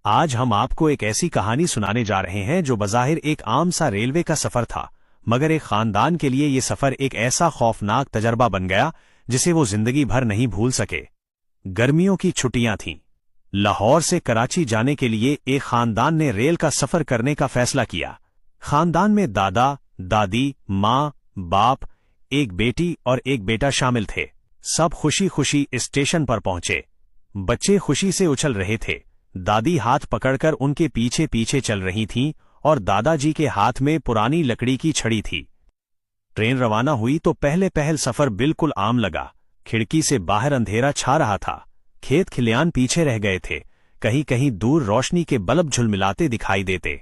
आज हम आपको एक ऐसी कहानी सुनाने जा रहे हैं जो बज़ाहिर एक आम सा रेलवे का सफर था, मगर एक खानदान के लिए ये सफर एक ऐसा खौफनाक तजर्बा बन गया जिसे वो जिंदगी भर नहीं भूल सके। गर्मियों की छुट्टियां थीं। लाहौर से कराची जाने के लिए एक खानदान ने रेल का सफर करने का फैसला किया। खानदान में दादा, दादी, माँ, बाप, एक बेटी और एक बेटा शामिल थे। सब खुशी खुशी स्टेशन पर पहुंचे। बच्चे खुशी से उछल रहे थे। दादी हाथ पकड़कर उनके पीछे पीछे चल रही थीं और दादाजी के हाथ में पुरानी लकड़ी की छड़ी थी। ट्रेन रवाना हुई तो पहले पहल सफर बिल्कुल आम लगा। खिड़की से बाहर अंधेरा छा रहा था। खेत खलियान पीछे रह गए थे। कहीं कहीं दूर रोशनी के बल्ब झुलमिलाते दिखाई देते।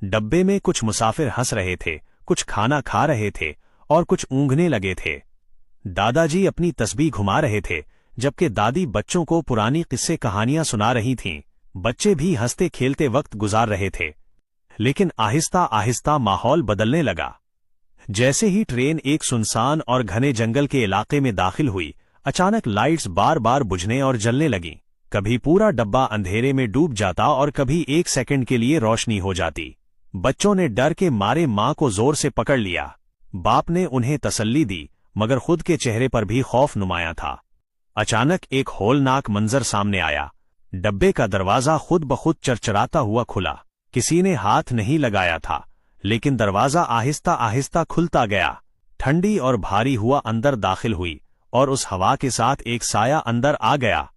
डब्बे में कुछ मुसाफिर हंस रहे थे, कुछ खाना खा रहे थे और कुछ ऊँघने लगे थे। दादाजी अपनी तस्बीह घुमा रहे थे, जबकि दादी बच्चों को पुरानी किस्से कहानियां सुना रही थीं। बच्चे भी हंसते खेलते वक्त गुजार रहे थे। लेकिन आहिस्ता आहिस्ता माहौल बदलने लगा। जैसे ही ट्रेन एक सुनसान और घने जंगल के इलाके में दाखिल हुई, अचानक लाइट्स बार बार बुझने और जलने लगीं। कभी पूरा डब्बा अंधेरे में डूब जाता और कभी एक सेकंड के लिए रोशनी हो जाती। बच्चों ने डर के मारे मां को जोर से पकड़ लिया। बाप ने उन्हें तसल्ली दी, मगर खुद के चेहरे पर भी खौफ नुमाया था। अचानक एक हौलनाक मंजर सामने आया। डब्बे का दरवाजा खुद ब खुद चरचराता हुआ खुला। किसी ने हाथ नहीं लगाया था, लेकिन दरवाजा आहिस्ता आहिस्ता खुलता गया। ठंडी और भारी हुआ अंदर दाखिल हुई और उस हवा के साथ एक साया अंदर आ गया।